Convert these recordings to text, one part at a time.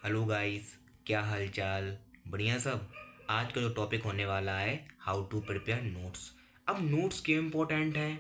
Hello guys. क्या हाल चाल? बढ़िया सब। आज का जो टॉपिक होने वाला है, हाउ टू प्रिपेयर नोट्स। अब नोट्स क्यों इम्पोर्टेंट है?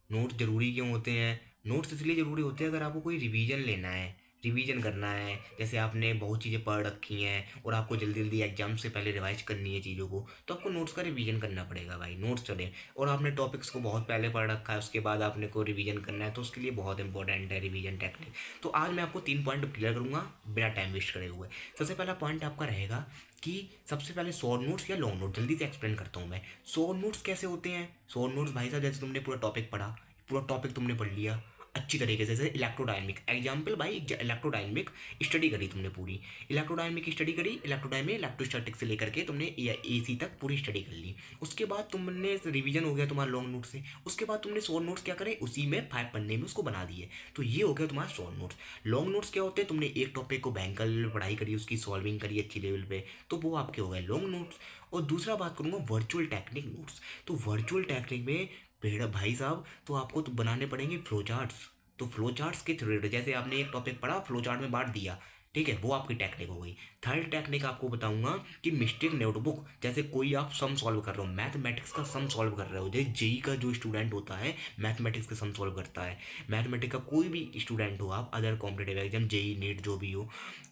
नोट्स ज़रूरी क्यों होते हैं? नोट्स इसलिए ज़रूरी होते हैं अगर आपको कोई रिवीजन लेना है, रिवीजन करना है। जैसे आपने बहुत चीज़ें पढ़ रखी हैं और आपको जल्दी जल्दी एग्जाम से पहले रिवाइज करनी है चीज़ों को, तो आपको नोट्स का रिवीजन करना पड़ेगा भाई। नोट्स चले और आपने टॉपिक्स को बहुत पहले पढ़ रखा है, उसके बाद आपने को रिवीजन करना है, तो उसके लिए बहुत इंपॉर्टेंट है रिवीजन टेक्निक। तो आज मैं आपको 3 पॉइंट क्लियर करूंगा बिना टाइम वेस्ट करे हुए। सबसे पहला पॉइंट आपका रहेगा कि सबसे पहले शॉर्ट नोट्स या लॉन्ग नोट, जल्दी से एक्सप्लेन करता हूँ मैं। शॉर्ट नोट्स कैसे होते हैं? शॉर्ट नोट्स भाई साहब, जैसे तुमने पूरा टॉपिक पढ़ा, पूरा टॉपिक तुमने पढ़ लिया अच्छी तरीके से, जैसे इलेक्ट्रोडायनेमिक एग्जाम्पल भाई, इलेक्ट्रोडायनेमिक स्टडी करी तुमने पूरी। इलेक्ट्रोडायनेमिक स्टडी करी, इलेक्ट्रोडायनेमिक इलेक्ट्रोस्टैटिक से लेकर के तुमने एसी तक पूरी स्टडी कर ली। उसके बाद तुमने रिवीजन हो गया तुम्हारा लॉन्ग नोट से। उसके बाद तुमने शॉर्ट नोट्स क्या करे, उसी में 5 पन्ने में उसको बना दिए। तो ये हो गया तुम्हारा शॉर्ट नोट्स। लॉन्ग नोट्स क्या होते हैं? तुमने एक टॉपिक को बैंकर लेवल पे पढ़ाई करी, उसकी सॉल्विंग करी अच्छी लेवल पे, तो वो आपके हो गए लॉन्ग नोट्स। और दूसरा बात करूंगा वर्चुअल टेक्निक नोट्स। तो वर्चुअल टेक्निक में भेड़ भाई साहब, तो आपको तो बनाने पड़ेंगे फ्लो चार्ट्स। तो फ्लो चार्ट्स के थ्रू, जैसे आपने एक टॉपिक पढ़ा, फ्लो चार्ट में बांट दिया, ठीक है, वो आपकी टेक्निक हो गई। थर्ड टेक्निक आपको बताऊंगा कि मिस्टेक नोटबुक। जैसे कोई आप सम सॉल्व कर रहे हो, मैथमेटिक्स का सम सॉल्व कर रहे हो, जैसे जेई का जो स्टूडेंट होता है मैथमेटिक्स का सम सॉल्व करता है, मैथमेटिक्स का कोई भी स्टूडेंट हो आप, other competitive exam JEE NEET जो भी हो,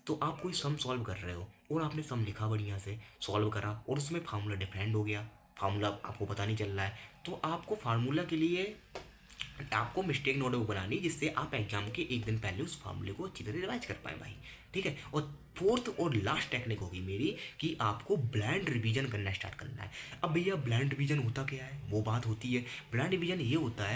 तो आप कोई सम सॉल्व कर रहे हो और आपने सम लिखा बढ़िया से, सॉल्व करा और उसमें फार्मूला डिफरेंट हो गया, फार्मूला आपको पता नहीं चल रहा है, तो आपको फार्मूला के लिए आपको मिस्टेक नोटबुक बनानी, जिससे आप एग्जाम के एक दिन पहले उस फार्मूले को अच्छी तरह रिवाइज कर पाए भाई। ठीक है। और फोर्थ और लास्ट टेक्निक होगी मेरी कि आपको ब्लाइंड रिवीजन करना स्टार्ट करना है। अब भैया ब्लाइंड रिवीजन होता क्या है? वो बात होती है, ब्लाइंड रिवीजन ये होता है